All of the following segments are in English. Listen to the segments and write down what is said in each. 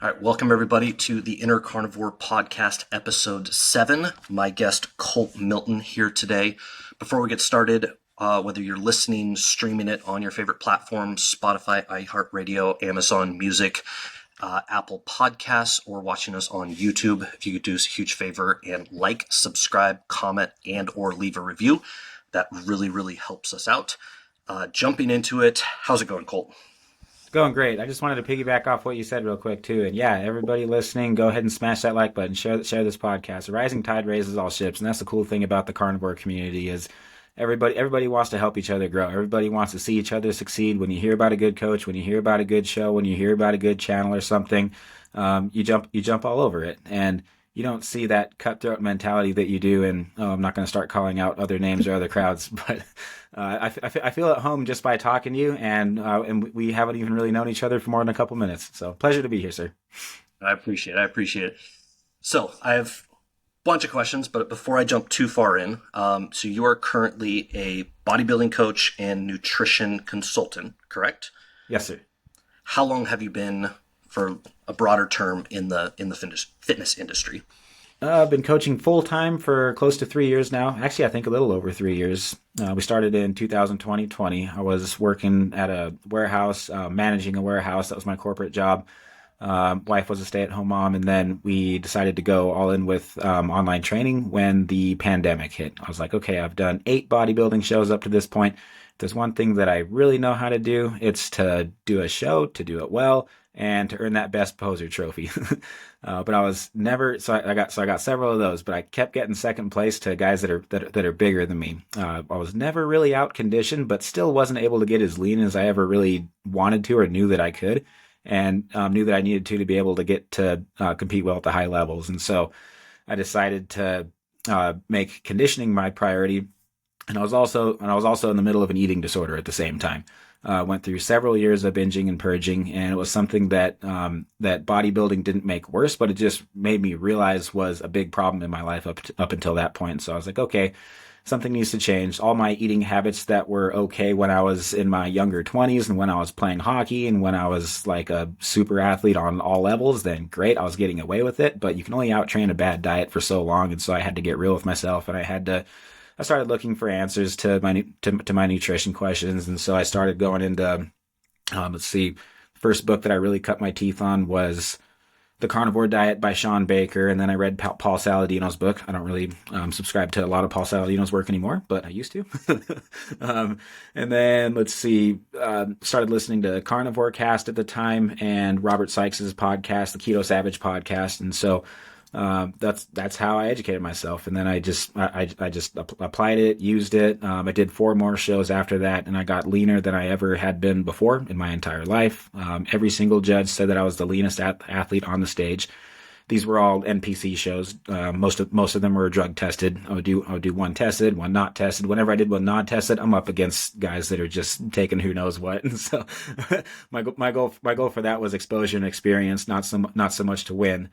All right, welcome everybody to the Inner Carnivore Podcast, Episode 7. My guest, Colt Milton, here today. Before we get started, whether you're listening, streaming it on your favorite platforms, Spotify, iHeartRadio, Amazon Music, Apple Podcasts, or watching us on YouTube, if you could do us a huge favor and like, subscribe, comment, and or leave a review. That really, really helps us out. Jumping into it, how's it going, Colt? Going great. I just wanted to piggyback off what you said real quick too. And yeah, everybody listening, go ahead and smash that like button. Share this podcast. A rising tide raises all ships, and that's the cool thing about the carnivore community is everybody wants to help each other grow. Everybody wants to see each other succeed. When you hear about a good coach, when you hear about a good show, when you hear about a good channel or something, you jump all over it. And you don't see that cutthroat mentality that you do. And I'm not going to start calling out other names or other crowds, but I feel at home just by talking to you, and we haven't even really known each other for more than a couple minutes. So pleasure to be here, sir. I appreciate it. So I have a bunch of questions, but before I jump too far in, so you are currently a bodybuilding coach and nutrition consultant, correct? Yes, sir. How long have you been, for a broader term, in the fitness industry? I've been coaching full time for close to 3 years now. Actually, I think a little over 3 years. We started in 2020. I was working at a warehouse, managing a warehouse. That was my corporate job. Wife was a stay-at-home mom, and then we decided to go all in with online training when the pandemic hit. I was like, okay, I've done 8 bodybuilding shows up to this point. If there's one thing that I really know how to do, it's to do a show, to do it well, and to earn that best poser trophy. But I was never I got several of those, but I kept getting second place to guys that are bigger than me. I was never really out conditioned, but still wasn't able to get as lean as I ever really wanted to or knew that I could, and knew that I needed to be able to get to compete well at the high levels. And so I decided to make conditioning my priority. And I was also in the middle of an eating disorder at the same time. Went through several years of binging and purging, and it was something that bodybuilding didn't make worse, but it just made me realize was a big problem in my life up until that point. So I was like, okay, something needs to change. All my eating habits that were okay when I was in my younger 20s and when I was playing hockey and when I was like a super athlete on all levels, then great, I was getting away with it. But you can only out-train a bad diet for so long, and so I had to get real with myself, and I started looking for answers to my nutrition questions. And so I started going into, first book that I really cut my teeth on was The Carnivore Diet by Sean Baker. And then I read Paul Saladino's book. I don't really subscribe to a lot of Paul Saladino's work anymore, but I used to. And then started listening to Carnivore Cast at the time and Robert Sykes's podcast, the Keto Savage podcast. And so that's how I educated myself. And then I just applied it, used it. I did 4 more shows after that, and I got leaner than I ever had been before in my entire life. Every single judge said that I was the leanest athlete on the stage. These were all NPC shows. Most of them were drug tested. I would do one tested, one not tested. Whenever I did one not tested, I'm up against guys that are just taking who knows what. And so my goal for that was exposure and experience, not so much to win.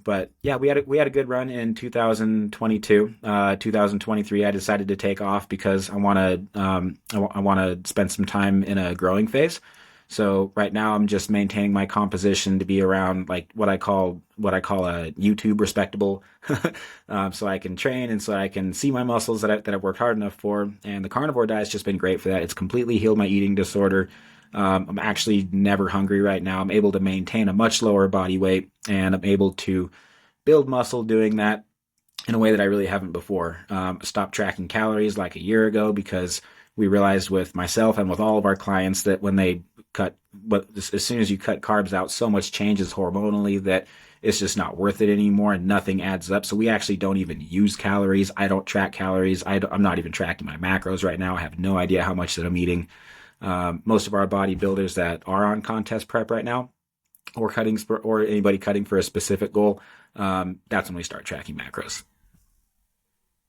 But yeah, we had a good run in 2022. 2023, I decided to take off because I want to spend some time in a growing phase. So right now I'm just maintaining my composition to be around like what I call a YouTube respectable, so I can train and so I can see my muscles that I've worked hard enough for. And the carnivore diet's just been great for that. It's completely healed my eating disorder. I'm actually never hungry right now. I'm able to maintain a much lower body weight, and I'm able to build muscle doing that in a way that I really haven't before. Stopped tracking calories like a year ago because we realized with myself and with all of our clients that when they as soon as you cut carbs out, so much changes hormonally that it's just not worth it anymore and nothing adds up. So we actually don't even use calories. I don't track calories. I'm not even tracking my macros right now. I have no idea how much that I'm eating. Most of our bodybuilders that are on contest prep right now, or anybody cutting for a specific goal, that's when we start tracking macros.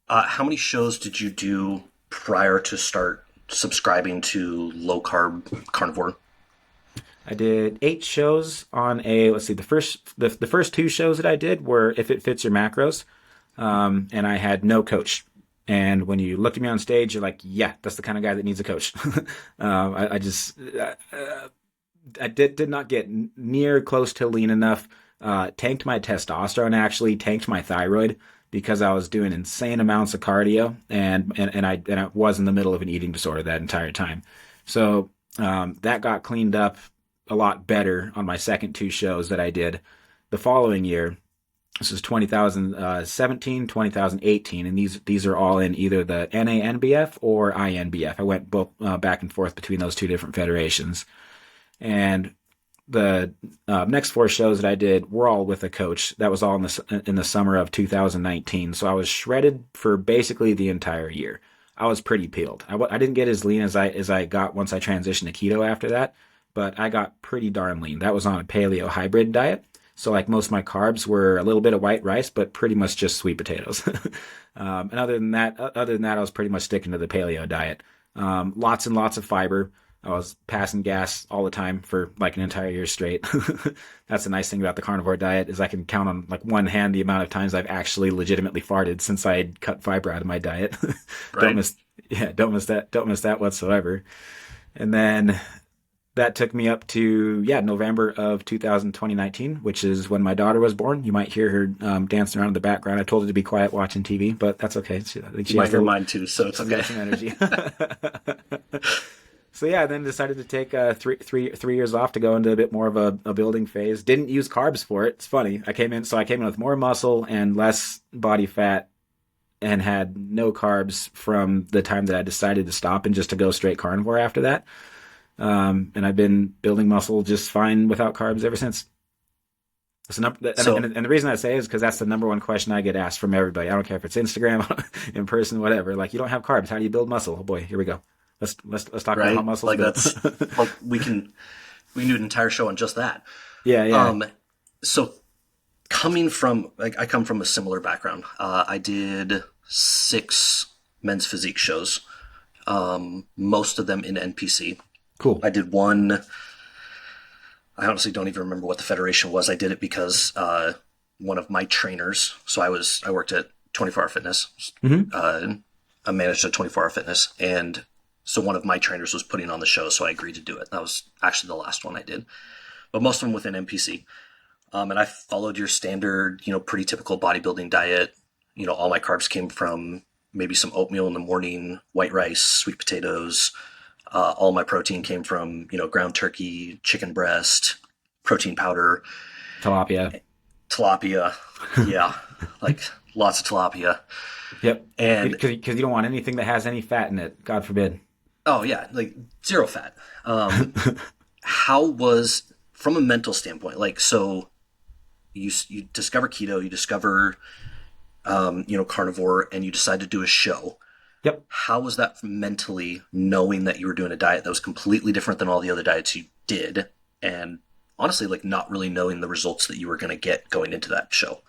How many shows did you do prior to start subscribing to low carb carnivore? I did 8 shows on the first 2 shows that I did were If It Fits Your Macros, and I had no coach. And when you looked at me on stage, you're like, yeah, that's the kind of guy that needs a coach. I did not get near close to lean enough. Tanked my testosterone, actually tanked my thyroid because I was doing insane amounts of cardio, and I was in the middle of an eating disorder that entire time. So that got cleaned up a lot better on my second two shows that I did the following year. This is 2017, 2018, and these are all in either the NANBF or INBF. I went both back and forth between those two different federations. And the next four shows that I did were all with a coach. That was all in the summer of 2019. So I was shredded for basically the entire year. I was pretty peeled. I didn't get as lean as I got once I transitioned to keto after that, but I got pretty darn lean. That was on a paleo hybrid diet. So like most of my carbs were a little bit of white rice, but pretty much just sweet potatoes. And other than that, I was pretty much sticking to the paleo diet. Lots and lots of fiber. I was passing gas all the time for like an entire year straight. That's the nice thing about the carnivore diet is I can count on like one hand the amount of times I've actually legitimately farted since I had cut fiber out of my diet. Right. Don't miss that whatsoever. And then that took me up to November of 2019, which is when my daughter was born. You might hear her dancing around in the background. I told her to be quiet watching TV, but that's okay. I think she might has hear mine too, so it's okay. Some energy. So I then decided to take 3 years off to go into a bit more of a building phase. Didn't use carbs for it. It's funny. I came in with more muscle and less body fat, and had no carbs from the time that I decided to stop and just to go straight carnivore after that. And I've been building muscle just fine without carbs ever since. And the reason I say is because that's the number one question I get asked from everybody. I don't care if it's Instagram, in person, whatever. Like, you don't have carbs. How do you build muscle? Oh boy, here we go. Let's talk about how muscles like build. that's well, we can do an entire show on just that. Yeah. So coming from I come from a similar background. I did 6 men's physique shows, most of them in NPC. Cool. I did one. I honestly don't even remember what the federation was. I did it because one of my trainers. So I worked at 24 Hour Fitness. Mm-hmm. I managed a 24 Hour Fitness, and so one of my trainers was putting on the show, so I agreed to do it. That was actually the last one I did, but most of them within NPC. And I followed your standard, pretty typical bodybuilding diet. All my carbs came from maybe some oatmeal in the morning, white rice, sweet potatoes. All my protein came from, ground turkey, chicken breast, protein powder. Tilapia. Yeah. Like lots of tilapia. Yep. And because you don't want anything that has any fat in it. God forbid. Oh yeah. Like zero fat. How was, from a mental standpoint, like, so you discover keto, you discover, carnivore, and you decide to do a show. Yep. How was that mentally, knowing that you were doing a diet that was completely different than all the other diets you did, and honestly, like, not really knowing the results that you were going to get going into that show?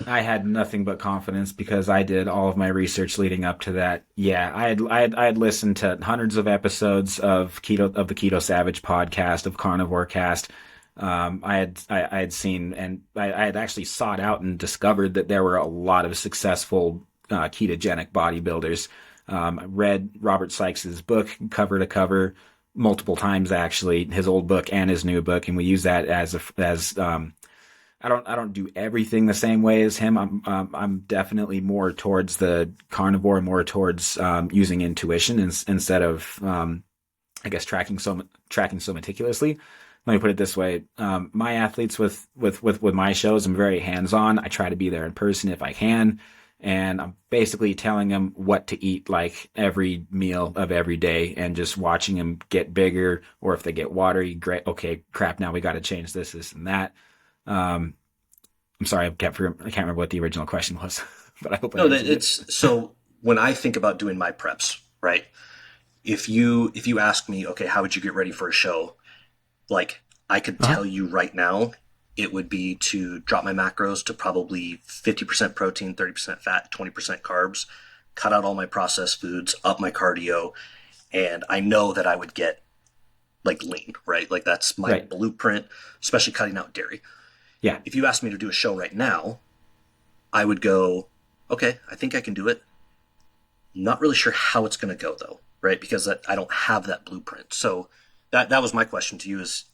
I had nothing but confidence because I did all of my research leading up to that. Yeah, I had listened to hundreds of episodes of the Keto Savage podcast, of Carnivore Cast. I had seen, and I had actually sought out and discovered that there were a lot of successful ketogenic bodybuilders. I read Robert Sykes's book cover to cover multiple times, actually, his old book and his new book, and we use that as I don't do everything the same way as him. I'm definitely more towards the carnivore, more towards using intuition instead of I guess tracking so meticulously. Let me put it this way: my athletes with my shows, I'm very hands on. I try to be there in person if I can. And I'm basically telling them what to eat, like every meal of every day, and just watching them get bigger, or if they get watery, great. Okay, crap. Now we got to change this, and that. I'm sorry, I can't remember what the original question was, but I hope. So when I think about doing my preps, right? If you ask me, okay, how would you get ready for a show? Like, I could tell you right now, it would be to drop my macros to probably 50% protein, 30% fat, 20% carbs, cut out all my processed foods, up my cardio, and I know that I would get like lean, right? Like, that's my blueprint, especially cutting out dairy. Yeah. If you asked me to do a show right now, I would go, okay, I think I can do it. Not really sure how it's going to go though, right? Because I don't have that blueprint. So that was my question to you is,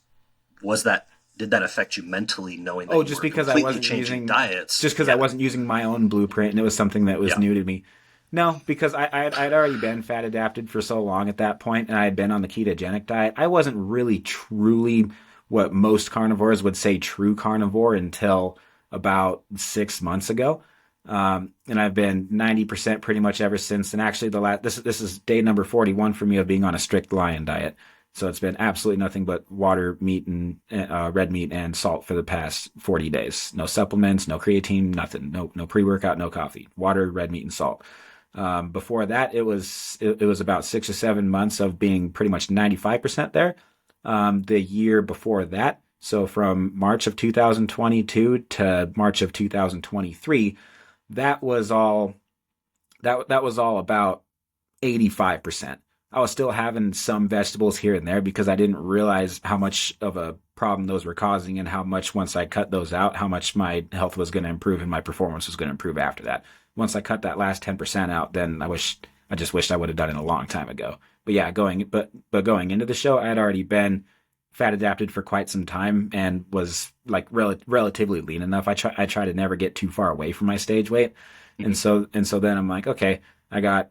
was that, did that affect you mentally knowing that Oh, you just were because I completely wasn't changing using, diets? just because I Yeah. wasn't using my own blueprint and it was something that was Yeah. new to me. No, because I'd already been fat adapted for so long at that point, and I had been on the ketogenic diet. I wasn't really truly what most carnivores would say true carnivore until about 6 months ago. And I've been 90% pretty much ever since. And actually, this is day number 41 for me of being on a strict lion diet. So it's been absolutely nothing but water, meat, and red meat and salt for the past 40 days. No supplements, no creatine, nothing. No pre-workout, no coffee. Water, red meat, and salt. Before that, it was about 6 or 7 months of being pretty much 95% there. The year before that, so from March of 2022 to March of 2023, that was all that was all about 85%. I was still having some vegetables here and there because I didn't realize how much of a problem those were causing and how much once I cut those out, how much my health was going to improve and my performance was going to improve after that. Once I cut that last 10% out, then I just wished I would have done it a long time ago. But yeah, going into the show, I had already been fat adapted for quite some time and was like relatively lean enough. I try to never get too far away from my stage weight. Mhm. And so then I'm like, okay, I got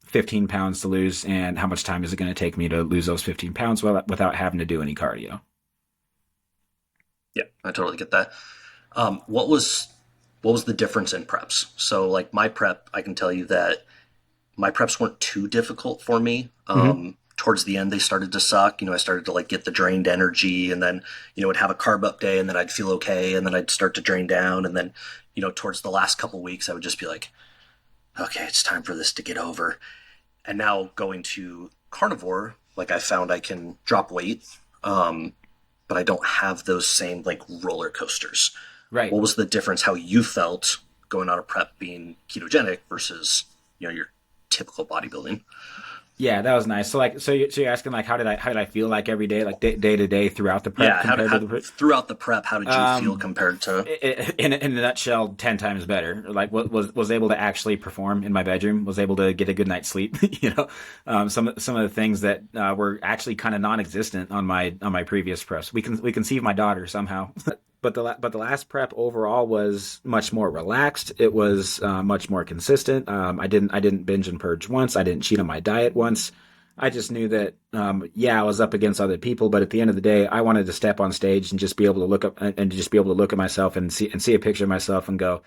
15 pounds to lose, and how much time is it going to take me to lose those 15 pounds without having to do any cardio? Yeah, I totally get that. What was the difference in preps? So like my prep, I can tell you that my preps weren't too difficult for me. Mm-hmm. Towards the end, they started to suck. I started to like get the drained energy, and then would have a carb up day, and then I'd feel okay, and then I'd start to drain down, and then towards the last couple weeks, I would just be like, okay, it's time for this to get over. And now going to carnivore, like I found I can drop weight, um, but I don't have those same like roller coasters. Right. What was the difference? How you felt going on a prep being ketogenic versus your typical bodybuilding? Yeah, that was nice. So you're asking like how did I feel like every day, like day to day throughout the prep Yeah, compared to the throughout the prep, how did you feel um compared to? in a nutshell, 10 times better. Like was able to actually perform in my bedroom, was able to get a good night's sleep. Some of the things that were actually kind of non-existent on my previous preps. We conceived my daughter somehow. But the last prep overall was much more relaxed. It was much more consistent. I didn't binge and purge once. I didn't cheat on my diet once. I just knew that I was up against other people, but at the end of the day, I wanted to step on stage and just be able to look up and just be able to look at myself and see a picture of myself and go,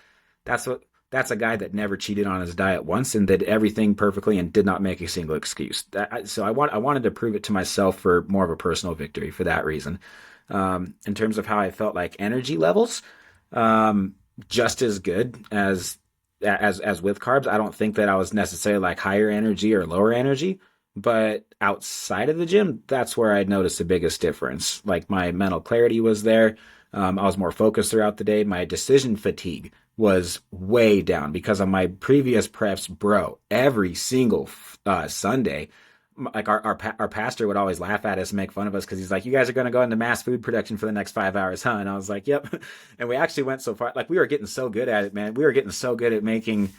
that's a guy that never cheated on his diet once and did everything perfectly and did not make a single excuse. So I wanted to prove it to myself for more of a personal victory for that reason. In terms of how I felt like energy levels, um, just as good as with carbs. I don't think that I was necessarily like higher energy or lower energy, but outside of the gym, that's where I noticed the biggest difference. Like my mental clarity was there. I was more focused throughout the day. My decision fatigue was way down because on my previous preps, bro, every single Sunday, like our pastor would always laugh at us and make fun of us because he's like, you guys are going to go into mass food production for the next 5 hours, huh? And I was like, yep. And we actually went so far, like we were getting so good at it, man. We were getting so good at making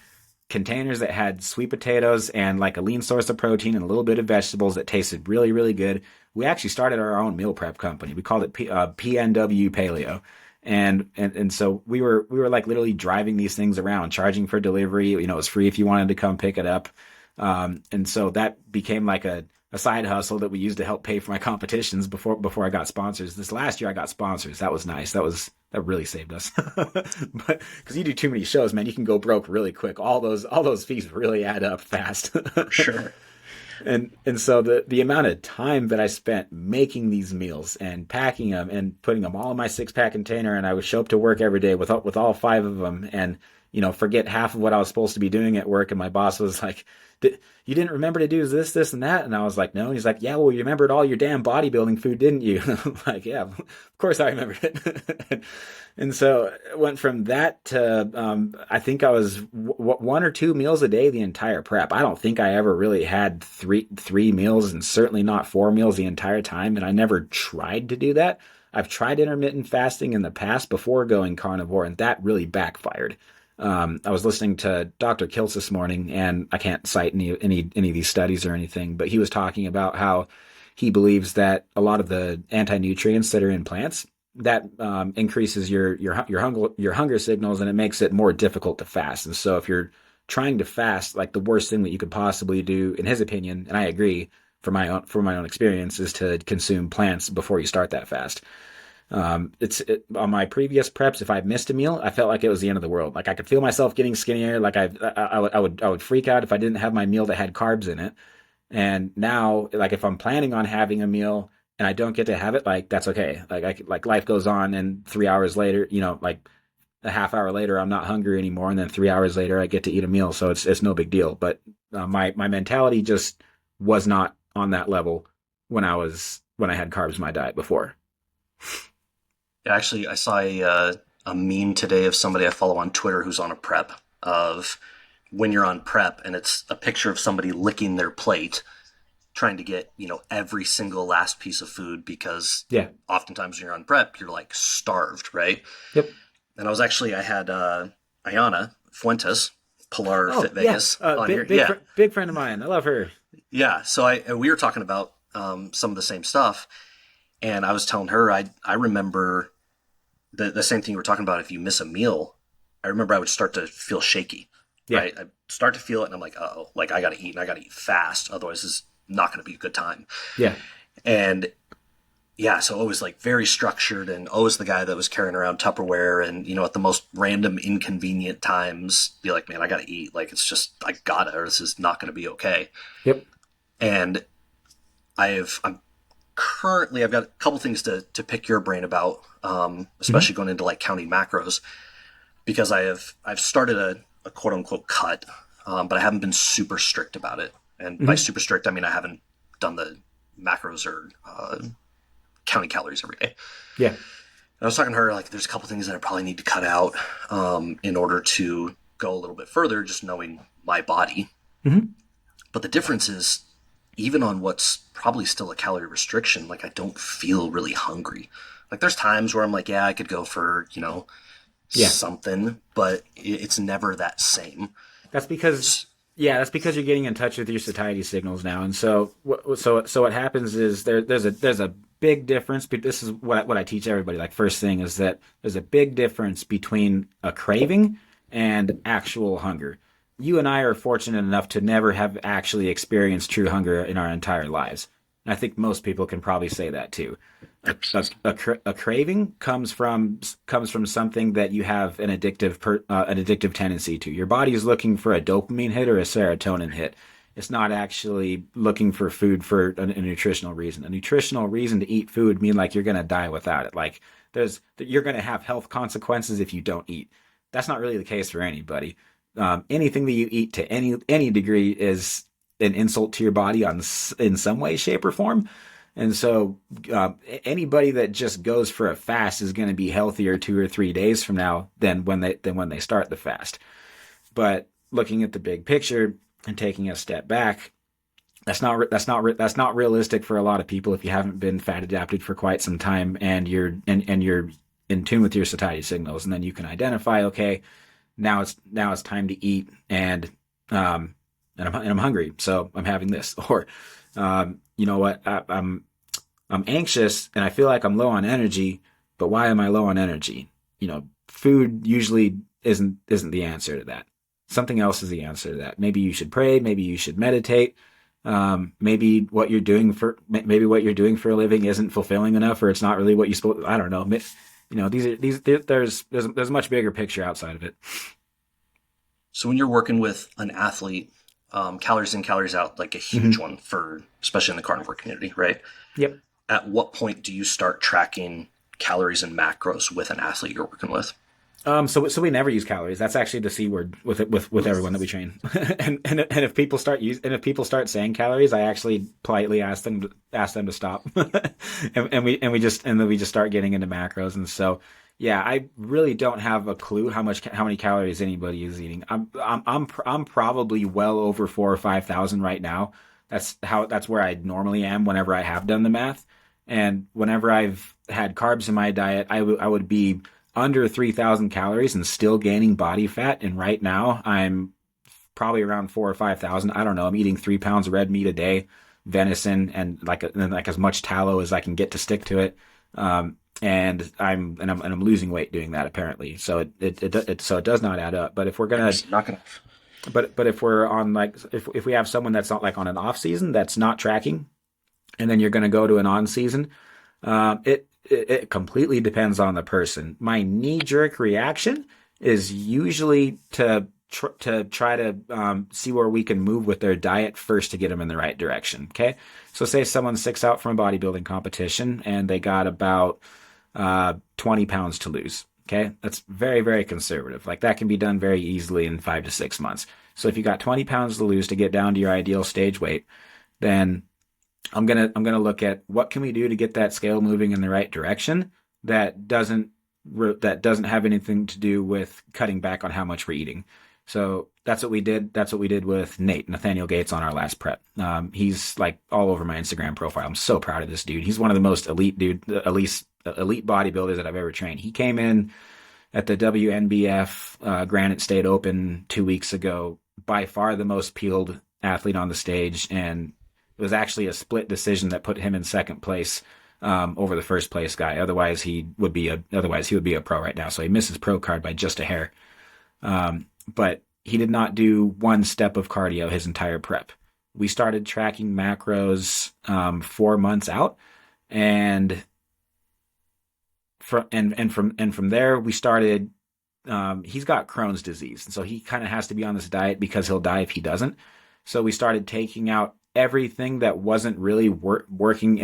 containers that had sweet potatoes and like a lean source of protein and a little bit of vegetables that tasted really, really good. We actually started our own meal prep company. We called it PNW Paleo. And so we were like literally driving these things around, charging for delivery. It was free if you wanted to come pick it up. And so that became like a side hustle that we used to help pay for my competitions before I got sponsors. This last year I got sponsors. That was nice. That really saved us. But because you do too many shows, man, you can go broke really quick. All those fees really add up fast. Sure. And so the amount of time that I spent making these meals and packing them and putting them all in my 6-pack container, and I would show up to work every day with all 5 of them, and forget half of what I was supposed to be doing at work. And my boss was like, you didn't remember to do this, and that? And I was like, no. And he's like, yeah, well, you remembered all your damn bodybuilding food, didn't you? And I'm like, yeah, of course I remembered it. And so it went from that to, I think I was 1 or 2 meals a day the entire prep. I don't think I ever really had three meals, and certainly not 4 meals the entire time. And I never tried to do that. I've tried intermittent fasting in the past before going carnivore, and that really backfired. I was listening to Dr. Kiltz this morning, and I can't cite any of these studies or anything, but he was talking about how he believes that a lot of the anti-nutrients that are in plants that increases your hunger signals, and it makes it more difficult to fast. And so if you're trying to fast, like the worst thing that you could possibly do, in his opinion, and I agree from my own experience, is to consume plants before you start that fast. On my previous preps, if I missed a meal, I felt like it was the end of the world. Like I could feel myself getting skinnier. Like I would freak out if I didn't have my meal that had carbs in it. And now, like if I'm planning on having a meal and I don't get to have it, like that's okay. Like life goes on, and 3 hours later, like a half hour later, I'm not hungry anymore, and then 3 hours later, I get to eat a meal. So it's no big deal. But my mentality just was not on that level when I had carbs in my diet before. Actually, I saw a meme today of somebody I follow on Twitter who's on a prep of when you're on prep, and it's a picture of somebody licking their plate, trying to get, every single last piece of food, because oftentimes when you're on prep, you're like starved, right? Yep. And I had Ayana Fuentes, Pilar Fit Vegas, on here. Big friend of mine. I love her. Yeah. So we were talking about some of the same stuff. And I was telling her, I remember the same thing you were talking about. If you miss a meal, I remember I would start to feel shaky, right? I'd start to feel it, and I'm like, uh-oh, like I got to eat, and I got to eat fast. Otherwise, this is not going to be a good time. Yeah. And so always like very structured, and always the guy that was carrying around Tupperware, and, at the most random inconvenient times, be like, man, I got to eat. Like, it's just, I got to, or this is not going to be okay. Yep. And I've got a couple things to pick your brain about, especially going into like counting macros, because I've started a quote unquote cut, but I haven't been super strict about it. And by super strict, I mean, I haven't done the macros or counting calories every day. Yeah. And I was talking to her, like, there's a couple things that I probably need to cut out in order to go a little bit further, just knowing my body. But the difference is, even on what's probably still a calorie restriction, like I don't feel really hungry. Like there's times where I'm like, I could go for, something, but it's never that same. That's because you're getting in touch with your satiety signals now. And so what happens is there's a big difference. But this is what I teach everybody. Like first thing is that there's a big difference between a craving and actual hunger. You and I are fortunate enough to never have actually experienced true hunger in our entire lives. And I think most people can probably say that too. A craving comes from something that you have an addictive tendency to. Your body is looking for a dopamine hit or a serotonin hit. It's not actually looking for food for a nutritional reason. A nutritional reason to eat food mean like you're going to die without it. Like you're going to have health consequences if you don't eat. That's not really the case for anybody. Anything that you eat to any degree is an insult to your body in some way, shape, or form. And so anybody that just goes for a fast is going to be healthier 2 or 3 days from now than when they start the fast. But looking at the big picture and taking a step back, that's not realistic for a lot of people if you haven't been fat adapted for quite some time and you're in tune with your satiety signals. And then you can identify, okay, now it's time to eat, and I'm hungry, so I'm having this. Or you know what, I'm anxious and I feel like I'm low on energy, but why am I low on energy? Food usually isn't the answer to that. Something else is the answer to that. Maybe you should pray. Maybe you should meditate. Maybe what you're doing for a living isn't fulfilling enough, or it's not really what you supposed. I don't know. There's a much bigger picture outside of it. So when you're working with an athlete, calories in, calories out, like a huge one for, especially in the carnivore community, right? Yep. At what point do you start tracking calories and macros with an athlete you're working with? So we never use calories. That's actually the C word with everyone that we train. and if people start saying calories, I actually politely ask them to stop. and we just start getting into macros. And so, yeah, I really don't have a clue how many calories anybody is eating. I'm probably well over 4,000 or 5,000 right now. That's where I normally am whenever I have done the math. And whenever I've had carbs in my diet, I would be under 3,000 calories and still gaining body fat. And right now I'm probably around 4,000 or 5,000. I don't know. I'm eating 3 pounds of red meat a day venison and like as much tallow as I can get to stick to it. And I'm losing weight doing that apparently. So it does not add up. But if we're gonna, Not gonna. but if we're on like if we have someone that's not like on an off season that's not tracking, and then you're going to go to an on season, it completely depends on the person. My knee jerk reaction is usually to try to see where we can move with their diet first to get them in the right direction. Okay, so say someone sticks out from a bodybuilding competition and they got about 20 pounds to lose. Okay, that's very, very conservative. Like that can be done very easily in 5 to 6 months. So if you got 20 pounds to lose to get down to your ideal stage weight, then I'm gonna look at what can we do to get that scale moving in the right direction that doesn't have anything to do with cutting back on how much we're eating. So that's what we did. That's what we did with Nathaniel Gates on our last prep. He's like all over my Instagram profile. I'm so proud of this dude. He's one of the most elite bodybuilders that I've ever trained. He came in at the WNBF Granite State Open 2 weeks ago, by far the most peeled athlete on the stage, and it was actually a split decision that put him in second place over the first place guy. Otherwise he would be a pro right now. So he missed his pro card by just a hair. But he did not do one step of cardio his entire prep. We started tracking macros 4 months out, and from there we started. He's got Crohn's disease, and so he kind of has to be on this diet because he'll die if he doesn't. So we started taking out everything that wasn't really working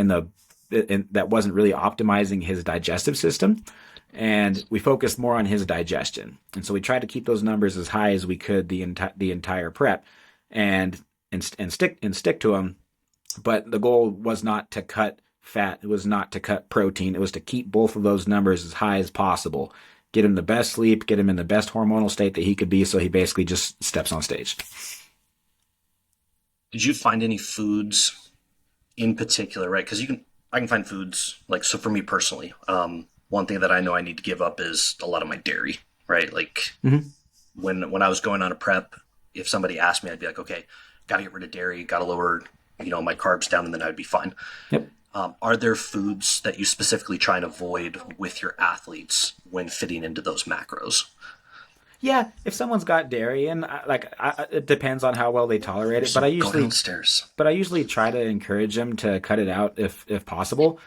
that wasn't really optimizing his digestive system, and we focused more on his digestion. And so we tried to keep those numbers as high as we could the entire prep, and stick to them. But the goal was not to cut fat. It was not to cut protein. It was to keep both of those numbers as high as possible. Get him the best sleep, get him in the best hormonal state that he could be, so he basically just steps on stage. Did you find any foods in particular, right? Because I can find foods like, so for me personally, one thing that I know I need to give up is a lot of my dairy, right? Like when I was going on a prep, if somebody asked me, I'd be like, okay, got to get rid of dairy, got to lower, my carbs down, and then I'd be fine. Yep. Are there foods that you specifically try and avoid with your athletes when fitting into those macros? Yeah, if someone's got dairy, and it depends on how well they tolerate it. But I go downstairs. But I usually try to encourage them to cut it out if possible.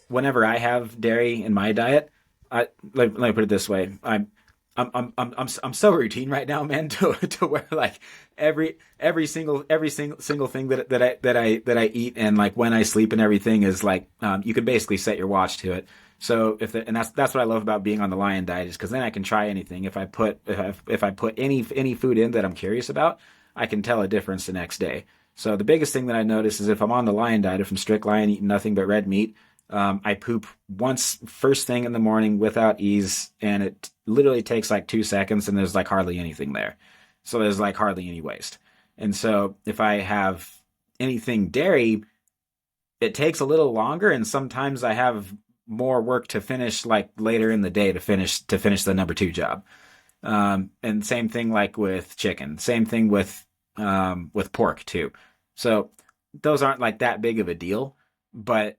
Whenever I have dairy in my diet, let me put it this way: I'm so routine right now, man, to where like every single thing that I eat, and like when I sleep and everything is like you can basically set your watch to it. So and that's what I love about being on the Lion diet, is because then I can try anything. If I put any food in that I'm curious about, I can tell a difference the next day. So the biggest thing that I notice is if I'm on the Lion diet, if I'm strict Lion, eating nothing but red meat, I poop once first thing in the morning without ease, and it literally takes like 2 seconds, and there's like hardly anything there. So there's like hardly any waste. And so if I have anything dairy, it takes a little longer, and sometimes I have more work to finish like later in the day to finish the number 2 job. And same thing like with chicken, same thing with pork too. So those aren't like that big of a deal, but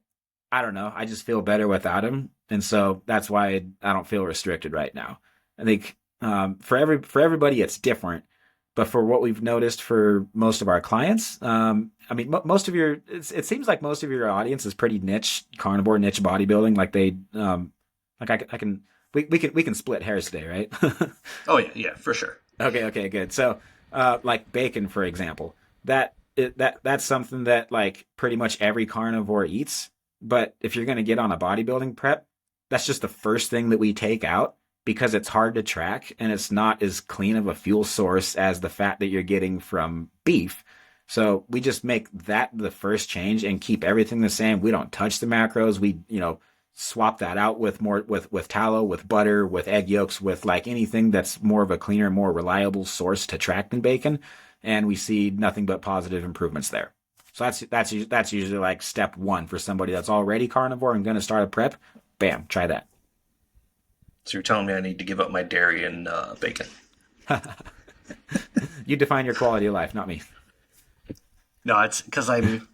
I don't know. I just feel better without them. And so that's why I don't feel restricted right now. I think, for everybody it's different, but for what we've noticed for most of our clients, I mean, it seems like most of your audience is pretty niche, carnivore niche bodybuilding. Like we can split hairs today, right? Oh yeah, for sure. Okay, good. So, like bacon, for example, that's something that like pretty much every carnivore eats. But if you're going to get on a bodybuilding prep, that's just the first thing that we take out, because it's hard to track and it's not as clean of a fuel source as the fat that you're getting from beef. So we just make that the first change and keep everything the same. We don't touch the macros. We, swap that out with more with tallow, with butter, with egg yolks, with like anything that's more of a cleaner, more reliable source to track than bacon, and we see nothing but positive improvements there. So that's usually like step 1 for somebody that's already carnivore and going to start a prep. Bam, try that. So you're telling me I need to give up my dairy and bacon? You define your quality of life, not me. No, it's because I've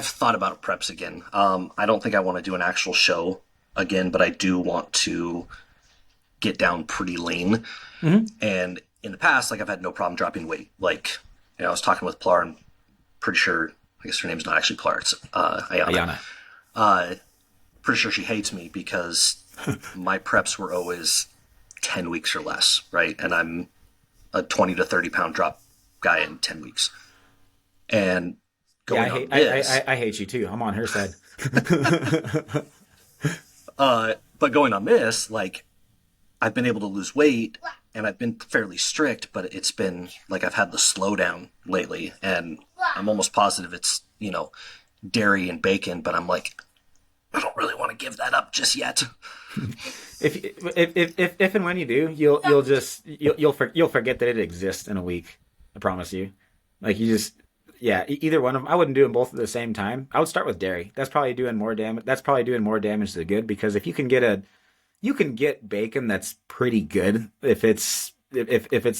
thought about preps again. I don't think I want to do an actual show again, but I do want to get down pretty lean. Hmm. And in the past, like I've had no problem dropping weight. Like, I was talking with Pilar, and pretty sure, I guess her name's not actually Pilar, it's Ayana. Ayana. Uh, Pretty sure she hates me because my preps were always 10 weeks or less, right? And I'm a 20 to 30 pound drop guy in 10 weeks. And Yeah, going on this, I hate you too. I'm on her side. but going on this, like I've been able to lose weight and I've been fairly strict, but it's been like I've had the slowdown lately, and I'm almost positive it's, dairy and bacon, but I'm like, I don't really want to give that up just yet. If and when you do, you'll forget that it exists in a week. I promise you. Like you just yeah, either one of them. I wouldn't do them both at the same time. I would start with dairy. That's probably doing more damage. That's probably doing more damage than good, because if you can get bacon that's pretty good if it's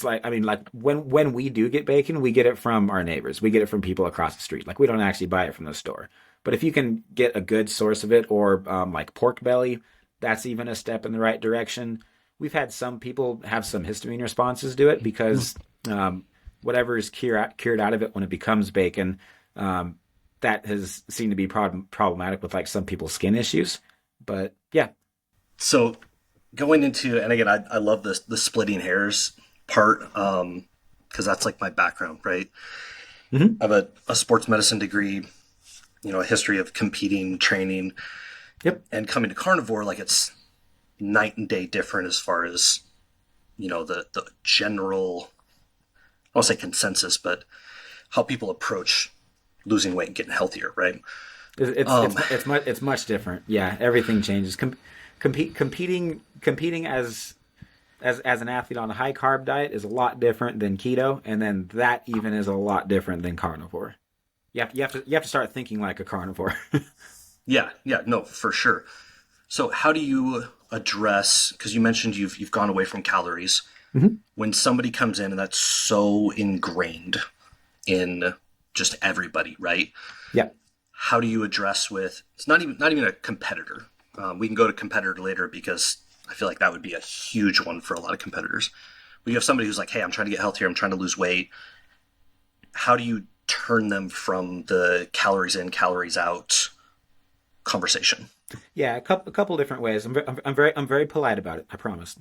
like, I mean, like when we do get bacon, we get it from our neighbors. We get it from people across the street. Like we don't actually buy it from the store. But if you can get a good source of it, or like pork belly, that's even a step in the right direction. We've had some people have some histamine responses to it because whatever is cured out of it when it becomes bacon, that has seemed to be problematic with like some people's skin issues. But yeah. So going into, and again, I love the splitting hairs part, because that's like my background, right? Mm-hmm. I have a sports medicine degree, a history of competing, training. Yep. And coming to carnivore, like it's night and day different as far as, the general, I won't say consensus, but how people approach losing weight and getting healthier, right? It's much different. Yeah, everything changes. Competing as an athlete on a high carb diet is a lot different than keto, and then that even is a lot different than carnivore. You have to start thinking like a carnivore. Yeah, no, for sure. So how do you address, because you mentioned you've gone away from calories, Mm-hmm. when somebody comes in and that's so ingrained in just everybody, right? Yeah. How do you address with, it's not even a competitor. We can go to competitor later because I feel like that would be a huge one for a lot of competitors. But you have somebody who's like, hey, I'm trying to get healthier, I'm trying to lose weight. How do you turn them from the calories in, calories out conversation? Yeah, a couple different ways. I'm very polite about it. I promise.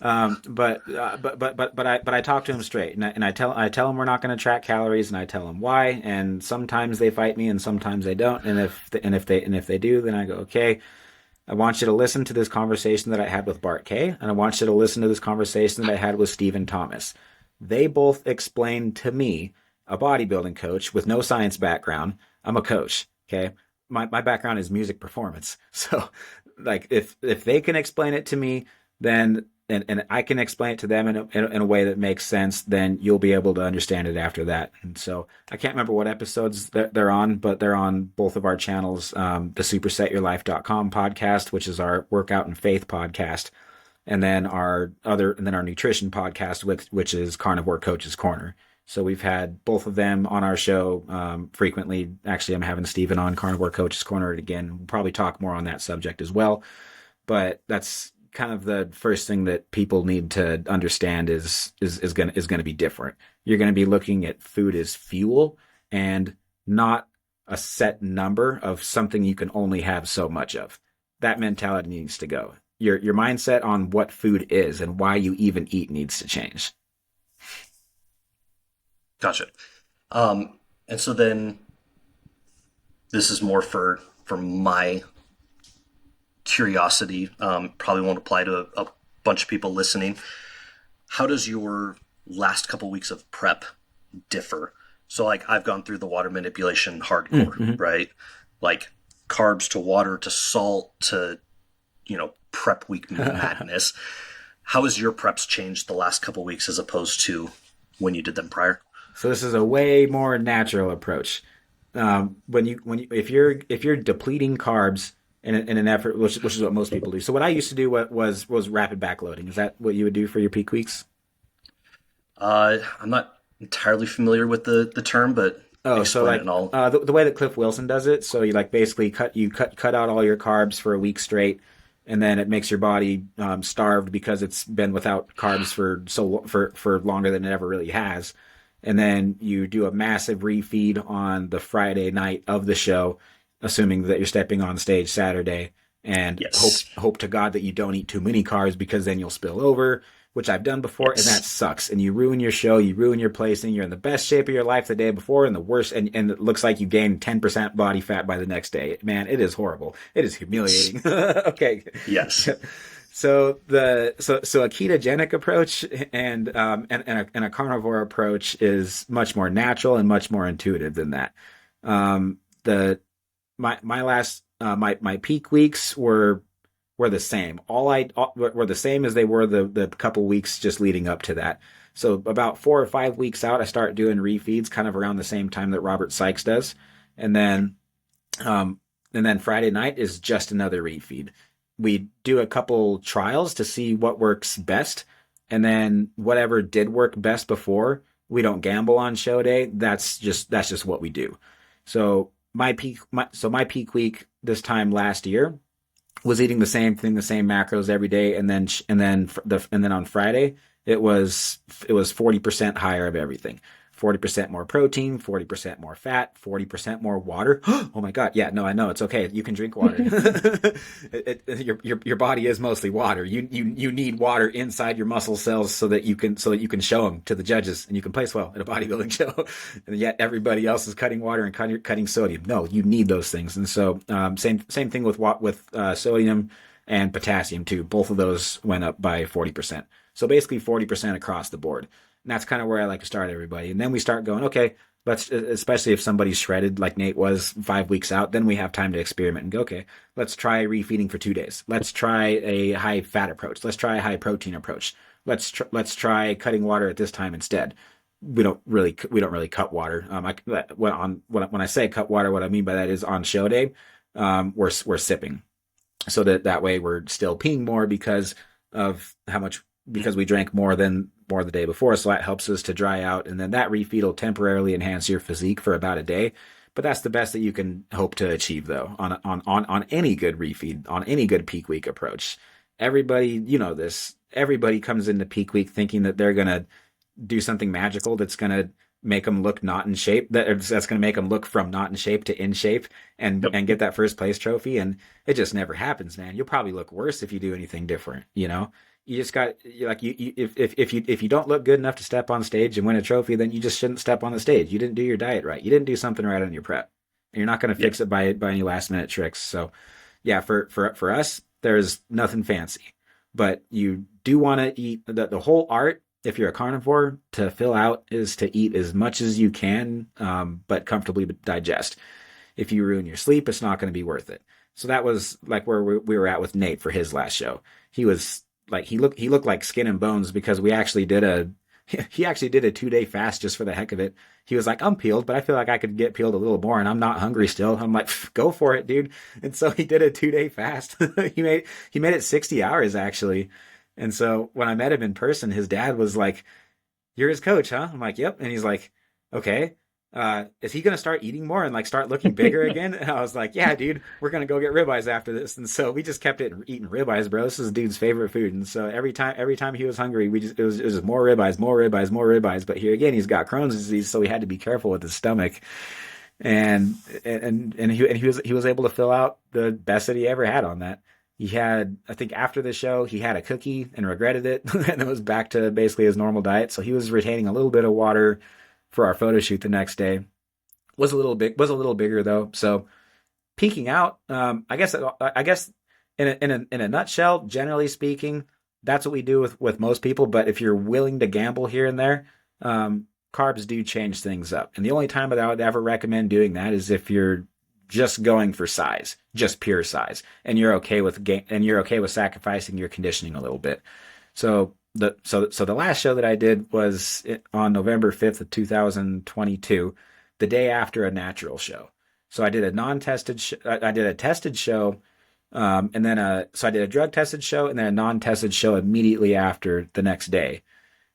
But I talk to them straight, and I tell them we're not going to track calories, and I tell them why. And sometimes they fight me, and sometimes they don't. And if they do, then I go, okay, I want you to listen to this conversation that I had with Bart K, and I want you to listen to this conversation that I had with Stephen Thomas. They both explained to me, a bodybuilding coach with no science background. I'm a coach, okay? My background is music performance. So like if they can explain it to me, then and I can explain it to them in a way that makes sense, then you'll be able to understand it after that. And so I can't remember what episodes they're on, but they're on both of our channels, the supersetyourlife.com podcast, which is our workout and faith podcast, and then our nutrition podcast, which is Carnivore Coach's Corner. So we've had both of them on our show frequently. Actually, I'm having Steven on Carnivore Coach's Corner again. We'll probably talk more on that subject as well. But that's kind of the first thing that people need to understand is going to be different. You're going to be looking at food as fuel and not a set number of something you can only have so much of. That mentality needs to go. Your mindset on what food is and why you even eat needs to change. Gotcha. And so then this is more for my curiosity. Probably won't apply to a bunch of people listening. How does your last couple weeks of prep differ? So like I've gone through the water manipulation hardcore, Mm-hmm. right? Like carbs to water to salt to, prep week madness. How has your preps changed the last couple weeks as opposed to when you did them prior? So this is a way more natural approach. If you're depleting carbs in an effort, which is what most people do. So what I used to do was rapid backloading. Is that what you would do for your peak weeks? I'm not entirely familiar with the term, but Oh, so explain it like and all. the way that Cliff Wilson does it, so you like basically cut out all your carbs for a week straight, and then it makes your body starved because it's been without carbs for longer than it ever really has, and then you do a massive refeed on the Friday night of the show, assuming that you're stepping on stage Saturday, and Yes. hope to God that you don't eat too many carbs because then you'll spill over, which I've done before, and that Yes. sucks. And you ruin your show, you ruin your placing, you're in the best shape of your life the day before, and the worst, and it looks like you gained 10% body fat by the next day. Man, it is horrible. It is Yes. humiliating. Okay. Yes. So a ketogenic approach and a carnivore approach is much more natural and much more intuitive than that. The my last my peak weeks were the same. Were the same as they were the couple weeks just leading up to that. So about 4 or 5 weeks out, I start doing refeeds, kind of around the same time that Robert Sykes does, and then um, Friday night is just another refeed. We do a couple trials to see what works best, and then whatever did work best before, we don't gamble on show day. That's just what we do. So my peak week this time last year was eating the same thing, the same macros every day, and then on Friday it was 40% higher of everything. 40% more protein, 40% more fat, 40% more water. Oh my God. Yeah, no, I know. It's okay. You can drink water. Your body is mostly water. You need water inside your muscle cells so that you can show them to the judges and you can place well at a bodybuilding show. And yet everybody else is cutting water and cutting sodium. No, you need those things. And so same thing with sodium and potassium too. Both of those went up by 40%. So basically 40% across the board. And that's kind of where I like to start everybody. And then we start going, okay, especially if somebody's shredded like Nate was 5 weeks out, then we have time to experiment and go, okay, let's try refeeding for 2 days. Let's try a high fat approach. Let's try a high protein approach. Let's try cutting water at this time instead. We don't really cut water. When I say cut water, what I mean by that is on show day, we're sipping, so that way we're still peeing more because we drank more the day before, so that helps us to dry out, and then that refeed will temporarily enhance your physique for about a day. But that's the best that you can hope to achieve, though, on any good refeed, on any good peak week approach. Everybody, you know this. Everybody comes into peak week thinking that they're gonna do something magical that's gonna make them look not in shape. That's gonna make them look from not in shape to in shape and Yep. and get that first place trophy. And it just never happens, man. You'll probably look worse if you do anything different. You just got if you don't look good enough to step on stage and win a trophy, then you just shouldn't step on the stage. You didn't do your diet right. You didn't do something right on your prep, and you're not going to Yep. fix it by any last minute tricks. So, yeah, for us, there's nothing fancy, but you do want to eat the whole art. If you're a carnivore, to fill out is to eat as much as you can, but comfortably digest. If you ruin your sleep, it's not going to be worth it. So that was like where we were at with Nate for his last show. He was like he looked like skin and bones because we actually did he actually did a 2 day fast just for the heck of it. He was like, I'm peeled, but I feel like I could get peeled a little more and I'm not hungry still. I'm like, go for it, dude. And so he did a 2 day fast. He made it 60 hours actually. And so when I met him in person, his dad was like, you're his coach, huh? I'm like, yep. And he's like, okay. Is he going to start eating more and like start looking bigger again? And I was like, yeah, dude, we're going to go get ribeyes after this. And so we just kept eating ribeyes, bro. This is dude's favorite food. And so every time he was hungry, it was more ribeyes, more ribeyes, more ribeyes. But here again, he's got Crohn's disease, so we had to be careful with his stomach. And he was able to fill out the best that he ever had on that. He had, I think after the show, he had a cookie and regretted it, and it was back to basically his normal diet. So he was retaining a little bit of water for our photo shoot the next day. Was a little bigger though. So peaking out, I guess in a nutshell, generally speaking, that's what we do with most people. But if you're willing to gamble here and there, carbs do change things up. And the only time that I would ever recommend doing that is if you're just going for size, just pure size, and you're okay with sacrificing your conditioning a little bit. So the last show that I did was on November 5th of 2022, the day after a natural show. So I did a I did a tested show, so I did a drug tested show and then a non-tested show immediately after the next day.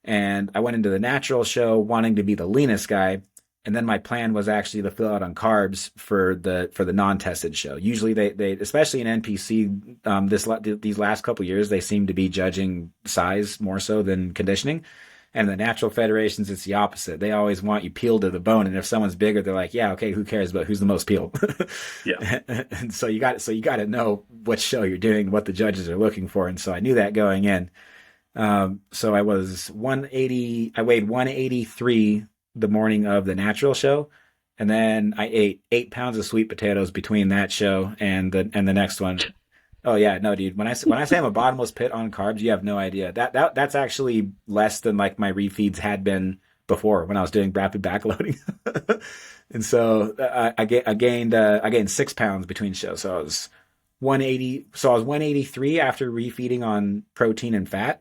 And I went into the natural show wanting to be the leanest guy, And then my plan was actually to fill out on carbs for the non-tested show. Usually they especially in NPC these last couple of years, they seem to be judging size more so than conditioning. And the natural federations, it's the opposite. They always want you peeled to the bone. And if someone's bigger, they're like, yeah, okay, who cares about who's the most peeled? Yeah. And so you got to know what show you're doing, what the judges are looking for. And so I knew that going in. So I was 180. I weighed 183 the morning of the natural show, and then I ate 8 pounds of sweet potatoes between that show and the next one. Oh yeah, no, dude. When I say I'm a bottomless pit on carbs, you have no idea. That's actually less than like my refeeds had been before when I was doing rapid backloading. And so I gained 6 pounds between shows. So I was 180. So I was 183 after refeeding on protein and fat,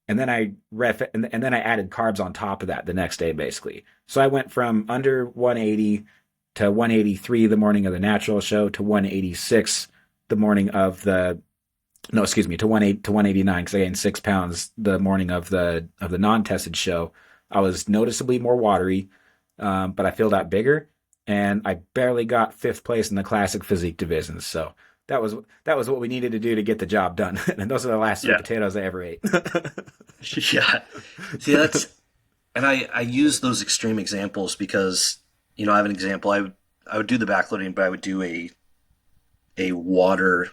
and then and then I added carbs on top of that the next day, basically. So I went from under 180 to 183 the morning of the natural show to 186 the morning of the no, excuse me, to 189 because I gained 6 pounds the morning of the non-tested show. I was noticeably more watery, but I filled out bigger, and I barely got fifth place in the classic physique divisions. So that was what we needed to do to get the job done. And those are the last sweet potatoes I ever ate. Yeah. See, and I use those extreme examples because, I have an example. I would do the backloading, but I would do a water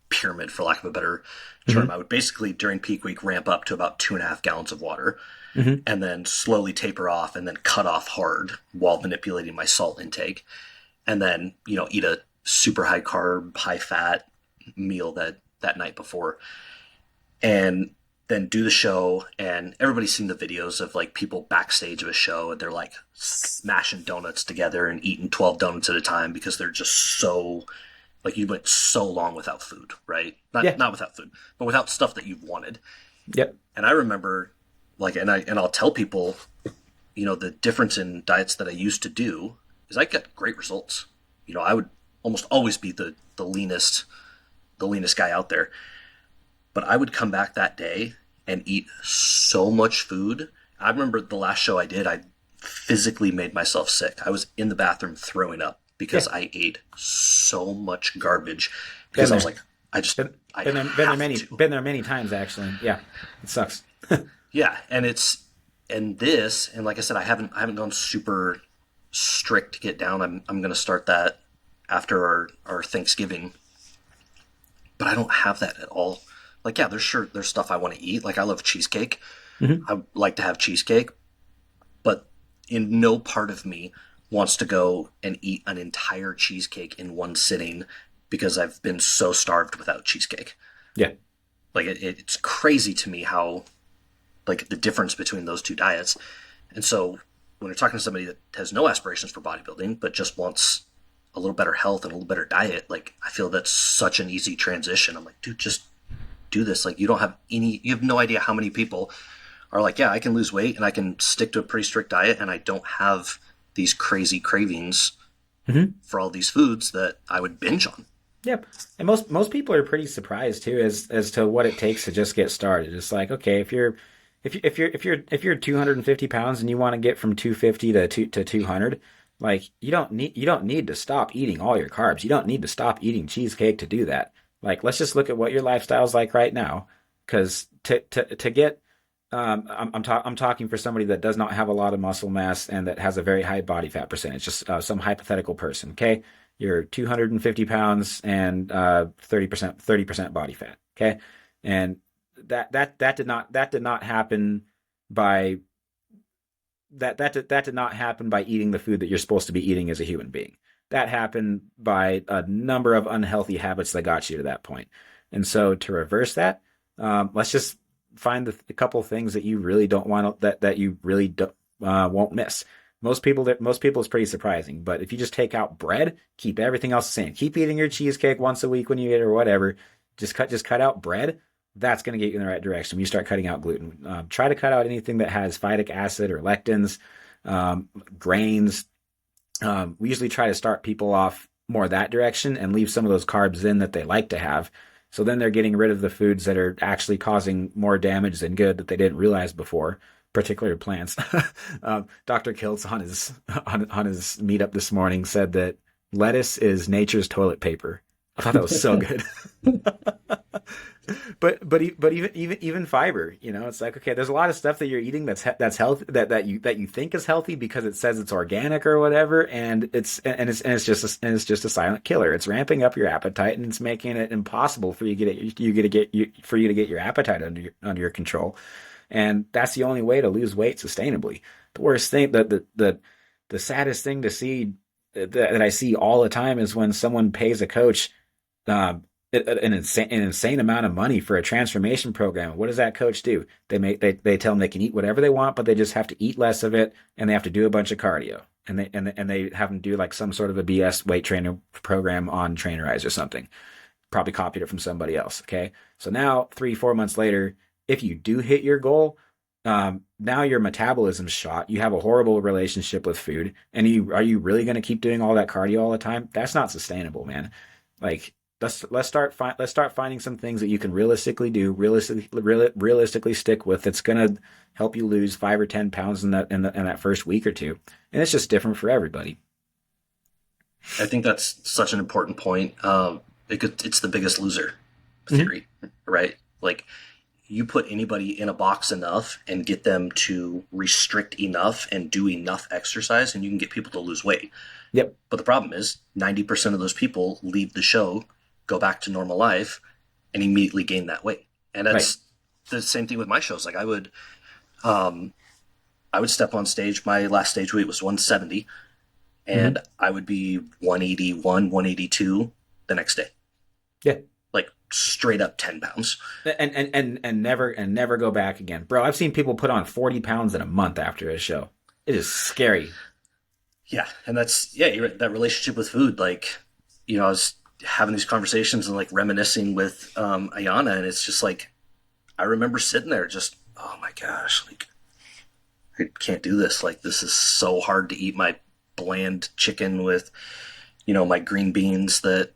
pyramid, for lack of a better term. Mm-hmm. I would basically, during peak week, ramp up to about 2.5 gallons of water, mm-hmm. and then slowly taper off and then cut off hard while manipulating my salt intake. And then, eat a super high carb, high fat meal that night before. And then do the show, and everybody's seen the videos of like people backstage of a show, and they're like smashing donuts together and eating 12 donuts at a time because they're just so like, you went so long without food, right? Not without food, but without stuff that you've wanted. Yep. And I remember and I'll tell people, the difference in diets that I used to do is I got great results. I would almost always be the leanest guy out there. But I would come back that day and eat so much food. I remember the last show I did, I physically made myself sick. I was in the bathroom throwing up because I ate so much garbage because I was like, been there many times actually. Yeah, it sucks. Yeah, and like I said, I haven't gone super strict to get down. I'm going to start that after our Thanksgiving, but I don't have that at all. Like, yeah, there's stuff I want to eat. Like, I love cheesecake. Mm-hmm. I like to have cheesecake, but in no part of me wants to go and eat an entire cheesecake in one sitting because I've been so starved without cheesecake. Yeah. Like, it's crazy to me how, like, the difference between those two diets. And so when you're talking to somebody that has no aspirations for bodybuilding, but just wants a little better health and a little better diet, like, I feel that's such an easy transition. I'm like, dude, just do this. Like, you have no idea how many people are like, yeah, I can lose weight and I can stick to a pretty strict diet and I don't have these crazy cravings mm-hmm. for all these foods that I would binge on. Yep. And most people are pretty surprised too as to what it takes to just get started. It's like, okay, if you're 250 pounds and you want to get from 250 to 200, like, you don't need to stop eating all your carbs. You don't need to stop eating cheesecake to do that. Like, let's just look at what your lifestyle's like right now, because to get I'm talking for somebody that does not have a lot of muscle mass and that has a very high body fat percentage, just some hypothetical person. Okay, you're 250 pounds and 30% body fat. Okay, and that did not happen by that did not happen by eating the food that you're supposed to be eating as a human being. That happened by a number of unhealthy habits that got you to that point. And so to reverse that, let's just find a couple of things that you really don't want that you really won't miss. Most people is pretty surprising, but if you just take out bread, keep everything else the same. Keep eating your cheesecake once a week when you eat it or whatever. Just cut out bread. That's going to get you in the right direction. When you start cutting out gluten, try to cut out anything that has phytic acid or lectins, grains. We usually try to start people off more that direction and leave some of those carbs in that they like to have. So then they're getting rid of the foods that are actually causing more damage than good that they didn't realize before. particular plants. Dr. Kiltz on his meetup this morning said that lettuce is nature's toilet paper. I thought that was so good. But even fiber, it's like, okay, there's a lot of stuff that you're eating that's healthy, that you think is healthy because it says it's organic or whatever, and it's just a silent killer. It's ramping up your appetite, and it's making it impossible for you to get your appetite under your control. And that's the only way to lose weight sustainably. The worst thing, the saddest thing to see, that I see all the time, is when someone pays a coach an insane amount of money for a transformation program. What does that coach do? They tell them they can eat whatever they want, but they just have to eat less of it, and they have to do a bunch of cardio, and they have them do like some sort of a BS weight training program on Trainerize or something. Probably copied it from somebody else. Okay, so now 3-4 months later, if you do hit your goal, now your metabolism's shot. You have a horrible relationship with food, and are you really going to keep doing all that cardio all the time? That's not sustainable, man. Like, let's start finding some things that you can realistically stick with. That's going to help you lose 5 or 10 pounds in that first week or two, and it's just different for everybody. I think that's such an important point. It's the biggest loser theory, right? Like, you put anybody in a box enough and get them to restrict enough and do enough exercise, and you can get people to lose weight. Yep. But the problem is 90% of those people leave the show, go back to normal life, and immediately gain that weight. And that's the same thing with my shows. Like, I would step on stage. My last stage weight was 170, and I would be 181, 182 the next day. Yeah. Like, straight up 10 pounds. And never go back again. Bro, I've seen people put on 40 pounds in a month after a show. It is scary. Yeah. And you're right, that relationship with food. Like, I was having these conversations and like reminiscing with Ayana, and it's just like, I remember sitting there just, oh my gosh, like, I can't do this. Like, this is so hard to eat my bland chicken with, my green beans that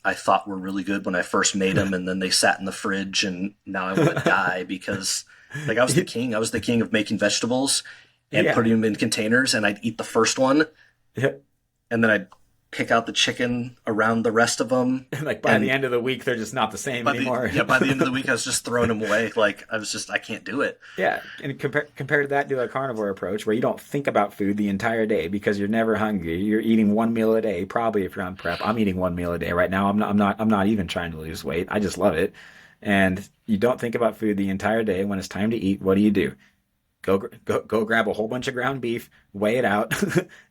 I thought were really good when I first made them, and then they sat in the fridge, and now I want to die because, like, I was the king. I was the king of making vegetables and putting them in containers, and I'd eat the first one, and then I'd pick out the chicken around the rest of them. Like, by the end of the week, they're just not the same anymore. By the end of the week, I was just throwing them away. Like, I can't do it. Yeah, and compare that to a carnivore approach where you don't think about food the entire day because you're never hungry. You're eating one meal a day. Probably if you're on prep, I'm eating one meal a day right now. I'm not even trying to lose weight. I just love it. And you don't think about food the entire day. When it's time to eat, what do? Go grab a whole bunch of ground beef, weigh it out,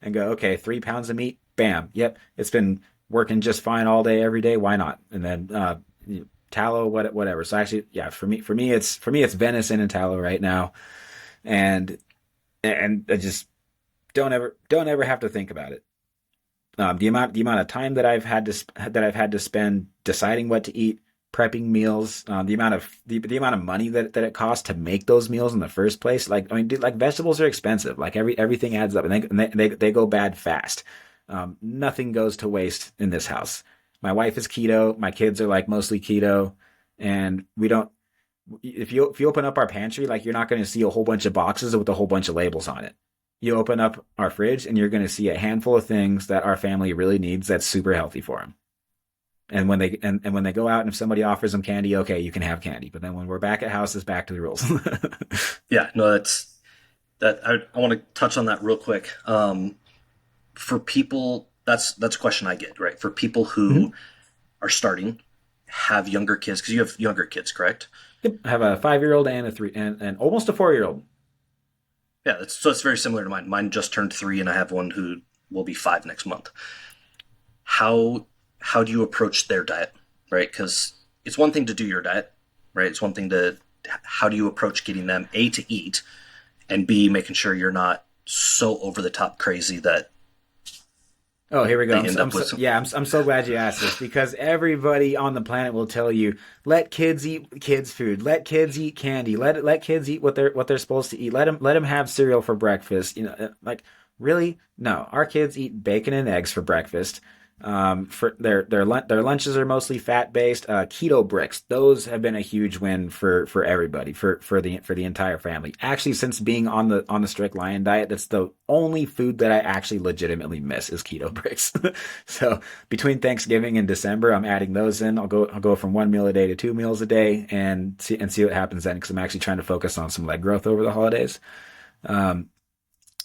and go, okay, 3 pounds of meat. Bam. Yep. It's been working just fine all day, every day. Why not? And then tallow, whatever. So actually, yeah, for me, it's venison and tallow right now, and I just don't ever have to think about it. The amount of time that I've had to spend deciding what to eat, prepping meals, the amount of money that it costs to make those meals in the first place. Like, I mean, dude, like, vegetables are expensive. Like, everything adds up, and they go bad fast. Nothing goes to waste in this house. My wife is keto. My kids are like mostly keto, and we don't. If you open up our pantry, like, you're not going to see a whole bunch of boxes with a whole bunch of labels on it. You open up our fridge, and you're going to see a handful of things that our family really needs that's super healthy for them. And when they go out, and if somebody offers them candy, okay, you can have candy. But then when we're back at house, it's back to the rules. Yeah, no, I want to touch on that real quick. For people, that's a question I get, right? For people who are starting, have younger kids, because you have younger kids, correct? Yep. I have a 5-year-old and a 3 and almost a 4-year-old. Yeah, it's very similar to mine. Mine just turned 3, and I have one who will be 5 next month. How do you approach their diet, right? Because it's one thing to do your diet, right? It's one thing how do you approach getting them, A, to eat, and B, making sure you're not so over the top crazy that. Oh, here we go. I'm so glad you asked this, because everybody on the planet will tell you, let kids eat kids' food, let kids eat candy, let kids eat what they're supposed to eat, let them have cereal for breakfast. Like, really? No, our kids eat bacon and eggs for breakfast. For their lunches are mostly fat based. Keto bricks, those have been a huge win for everybody, for the entire family. Actually, since being on the strict lion diet, that's the only food that I actually legitimately miss is keto bricks. So between Thanksgiving and December, I'm adding those in. I'll go from 1 meal a day to 2 meals a day and see what happens then, because I'm actually trying to focus on some leg growth over the holidays. Um,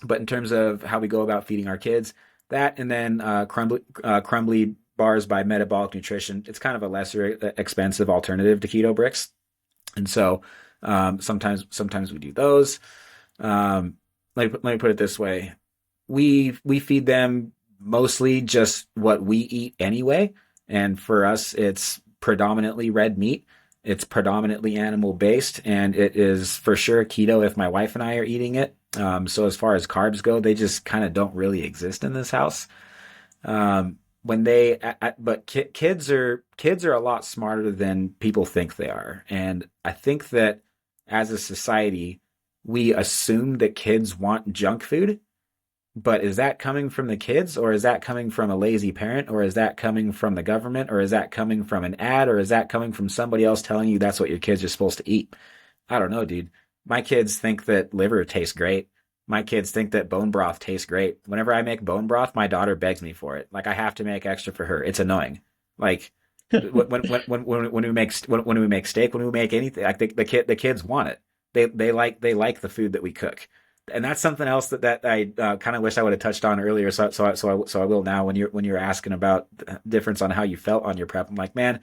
but in terms of how we go about feeding our kids, that and then crumbly bars by Metabolic Nutrition. It's kind of a lesser expensive alternative to keto bricks, and so sometimes we do those. Let me put it this way: we feed them mostly just what we eat anyway, and for us, it's predominantly red meat. It's predominantly animal based, and it is for sure keto if my wife and I are eating it. So as far as carbs go, they just kind of don't really exist in this house. When they, but kids are a lot smarter than people think they are, and I think that as a society, we assume that kids want junk food, but is that coming from the kids, or is that coming from a lazy parent, or is that coming from the government, or is that coming from an ad, or is that coming from somebody else telling you that's what your kids are supposed to eat? I don't know, dude. My kids think that liver tastes great. My kids think that bone broth tastes great. Whenever I make bone broth, my daughter begs me for it. Like I have to make extra for her. It's annoying. Like when we make steak, when we make anything, like the kids want it. They like the food that we cook, and that's something else that I kind of wish I would have touched on earlier. So I will now. When you're asking about the difference on how you felt on your prep, I'm like, man,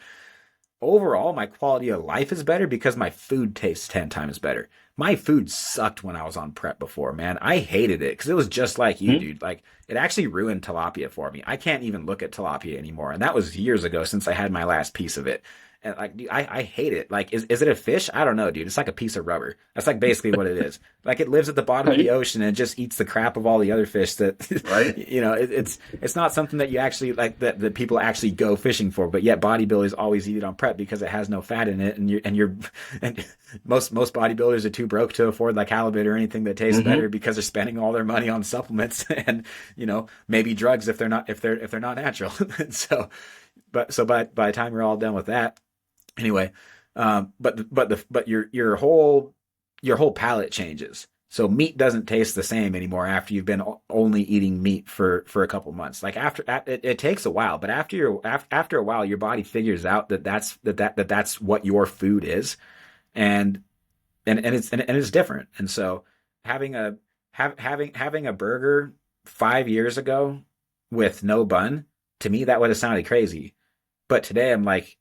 overall, my quality of life is better because my food tastes 10 times better. My food sucked when I was on prep before, man. I hated it because it was just like you, dude. Like, it actually ruined tilapia for me. I can't even look at tilapia anymore. And that was years ago since I had my last piece of it. And like, dude, I hate it. Like, is it a fish? I don't know, dude. It's like a piece of rubber. That's like basically what it is. Like, it lives at the bottom of the Right. ocean and it just eats the crap of all the other fish that, Right. it's not something that you actually like that people actually go fishing for. But yet bodybuilders always eat it on prep because it has no fat in it. And most bodybuilders are too broke to afford like halibut or anything that tastes Hmm. better because they're spending all their money on supplements and, maybe drugs if they're not natural. And so by the time we're all done with that, anyway, but your whole palate changes. So meat doesn't taste the same anymore after you've been only eating meat for a couple months. Like it takes a while, but after a while, your body figures out that's what your food is, and it's different. And so having having a burger 5 years ago with no bun, to me that would have sounded crazy. But today I'm like,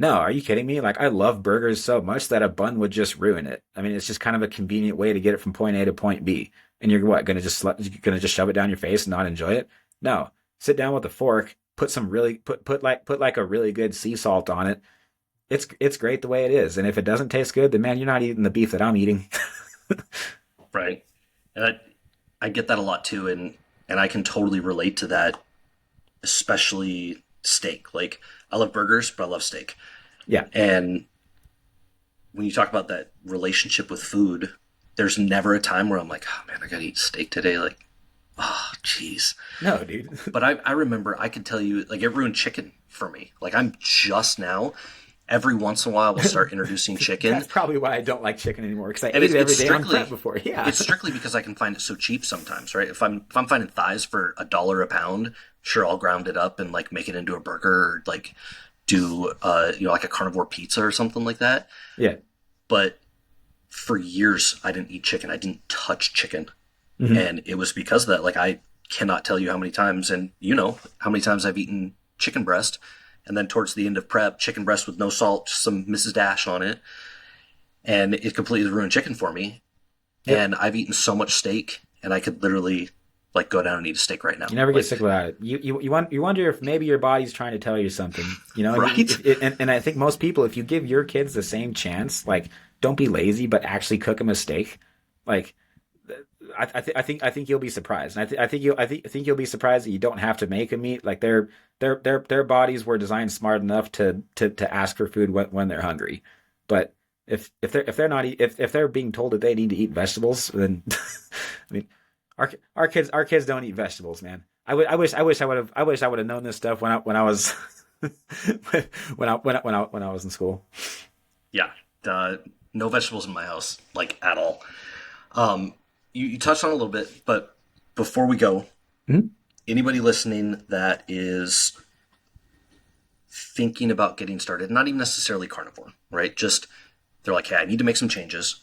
no, are you kidding me? Like, I love burgers so much that a bun would just ruin it. I mean, it's just kind of a convenient way to get it from point A to point B. And you're what, gonna just shove it down your face and not enjoy it? No. Sit down with a fork, put like a really good sea salt on it. It's great the way it is. And if it doesn't taste good, then man, you're not eating the beef that I'm eating. Right. And I get that a lot too, and I can totally relate to that, especially steak. Like, I love burgers, but I love steak. Yeah. And when you talk about that relationship with food, there's never a time where I'm like, oh man, I gotta eat steak today. Like, oh, jeez. No, dude. But I remember I could tell you, like, it ruined chicken for me. Like, I'm just now, every once in a while, we'll start introducing chicken. That's probably why I don't like chicken anymore, because I And ate it every it's day on strictly, prep before. Yeah. it's strictly because I can find it so cheap sometimes, right? If I'm finding thighs for $1 a pound, sure, I'll ground it up and like make it into a burger, or like do like a carnivore pizza or something like that. Yeah. But for years I didn't eat chicken. I didn't touch chicken. Hmm. And it was because of that. Like, I cannot tell you how many times, and how many times I've eaten chicken breast, and then towards the end of prep, chicken breast with no salt, just some Mrs. Dash on it, and it completely ruined chicken for me. Yep. And I've eaten so much steak, and I could literally like go down and eat a steak right now. You never get Like, sick without it. You wonder if maybe your body's trying to tell you something, right? And I think most people, if you give your kids the same chance, like, don't be lazy, but actually cook them a steak. Like, I think you'll be surprised. And I think you'll be surprised that you don't have to make them eat. Like, their bodies were designed smart enough to ask for food when they're hungry. But if they're being told that they need to eat vegetables, then I mean, our kids don't eat vegetables, man. I wish I would have known this stuff when I was when I was in school. Yeah, uh, no vegetables in my house, like at all. Um, you touched on it a little bit, but before we go, Mhm. anybody listening that is thinking about getting started, not even necessarily carnivore, right? Just they're like, hey, I need to make some changes.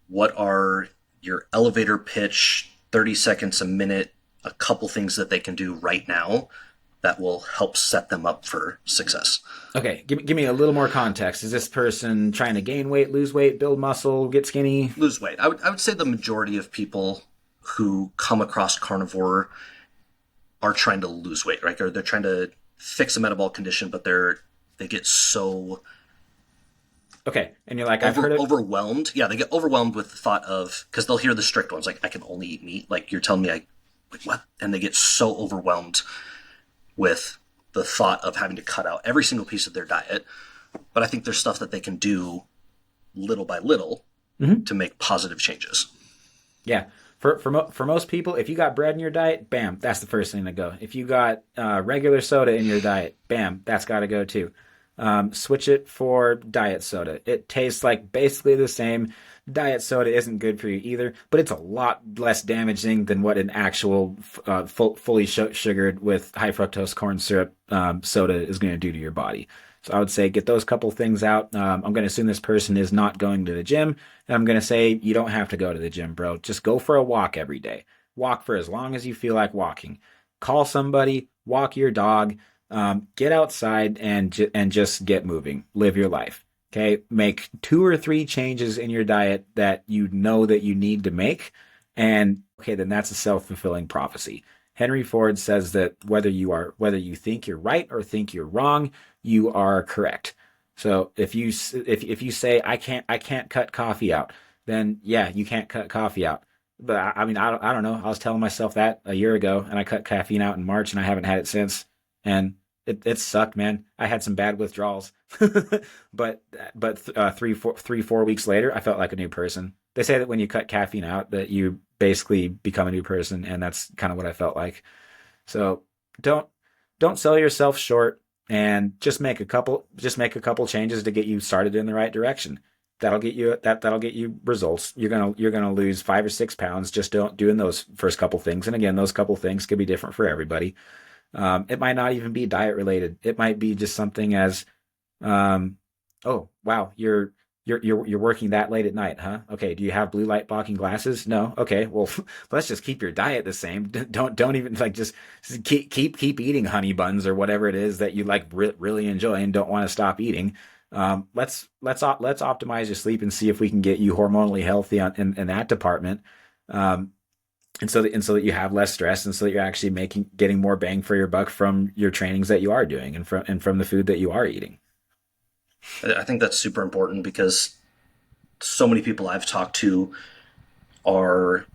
What are your elevator pitch, 30 seconds, a minute, a couple things that they can do right now that will help set them up for success? Okay, give me a little more context. Is this person trying to gain weight, lose weight, build muscle, get skinny? Lose weight. I would say the majority of people who come across carnivore are trying to lose weight, right? Or they're trying to fix a metabolic condition, but they get so Okay, and you're like, I've heard it. overwhelmed. Yeah, they get overwhelmed with the thought of, because they'll hear the strict ones like, I can only eat meat. Like, you're telling me like what? And they get so overwhelmed with the thought of having to cut out every single piece of their diet. But I think there's stuff that they can do little by little Mhm. to make positive changes. Yeah. For most people, if you got bread in your diet, bam, that's the first thing to go. If you got regular soda in your diet, bam, that's got to go too. Switch it for diet soda. It tastes like basically the same. Diet soda isn't good for you either, but it's a lot less damaging than what an actual fully sugared with high fructose corn syrup soda is going to do to your body. So I would say get those couple things out. I'm going to assume this person is not going to the gym. And I'm going to say you don't have to go to the gym, bro. Just go for a walk every day. Walk for as long as you feel like walking. Call somebody, walk your dog, get outside and just get moving. Live your life. Okay, make 2 or 3 changes in your diet that you know that you need to make, and okay, then that's a self-fulfilling prophecy. Henry Ford says that whether you think you're right or think you're wrong, you are correct. So if you say I can't cut coffee out, then yeah, you can't cut coffee out. But I mean I don't know. I was telling myself that a year ago, and I cut caffeine out in March, and I haven't had it since. And it sucked, man. I had some bad withdrawals, but 4 weeks later, I felt like a new person. They say that when you cut caffeine out, that you basically become a new person, and that's kind of what I felt like. So don't don't sell yourself short, and just make a couple changes to get you started in the right direction. That'll get you results. You're gonna lose 5 or 6 pounds just doing those first couple things. And again, those couple things could be different for everybody. It might not even be diet related. It might be just something as, um, oh wow, you're working that late at night, huh? Okay, do you have blue light blocking glasses? No. Okay, well, let's just keep your diet the same. Don't even like just keep eating honey buns or whatever it is that you like really enjoy and don't want to stop eating. Let's optimize your sleep and see if we can get you hormonally healthy in that department. Um, and so that you have less stress and so that you're actually getting more bang for your buck from your trainings that you are doing and from the food that you are eating. I think that's super important because so many people I've talked to are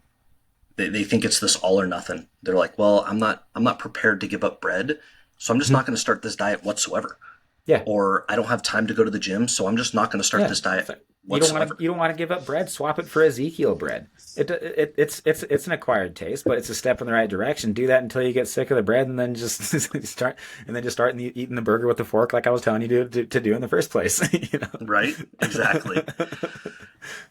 they think it's this all or nothing. They're like, well, I'm not prepared to give up bread, so I'm just Mhm. not going to start this diet whatsoever. Yeah. Or I don't have time to go to the gym, so I'm just not going to start Yeah. this diet So whatsoever. you don't want to give up bread. Swap it for Ezekiel bread. It's an acquired taste, but it's a step in the right direction. Do that until you get sick of the bread, and then just start eating the burger with the fork, like I was telling you to do in the first place. You Right? Exactly. know.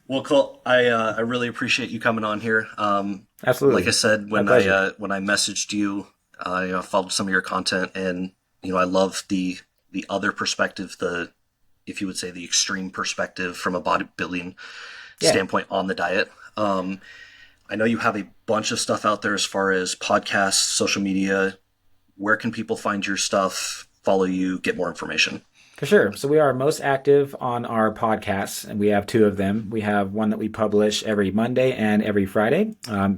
Well, Colt, I really appreciate you coming on here. Like I Absolutely, said, my pleasure. when I messaged you, I followed some of your content, and I love the other perspective, the if you would say the extreme perspective from a bodybuilding Yeah. standpoint on the diet. I know you have a bunch of stuff out there as far as podcasts, social media. Where can people find your stuff, follow you, get more information? For sure. So we are most active on our podcasts, and we have 2 of them. We have one that we publish every Monday and every Friday.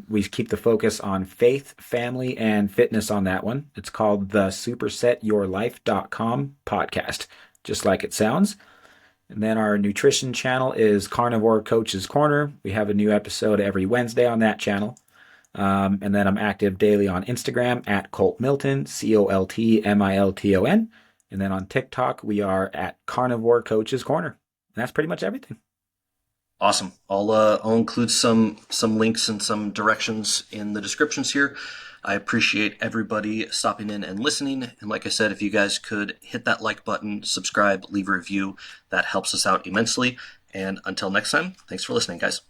We keep the focus on faith, family, and fitness on that one. It's called the supersetyourlife.com podcast, just like it sounds. And then our nutrition channel is Carnivore Coach's Corner. We have a new episode every Wednesday on that channel. And then I'm active daily on Instagram at Colt Milton, ColtMilton. And then on TikTok, we are at Carnivore Coach's Corner. And that's pretty much everything. Awesome. I'll include some links and some directions in the descriptions here. I appreciate everybody stopping in and listening. And like I said, if you guys could hit that like button, subscribe, leave a review, that helps us out immensely. And until next time, thanks for listening, guys.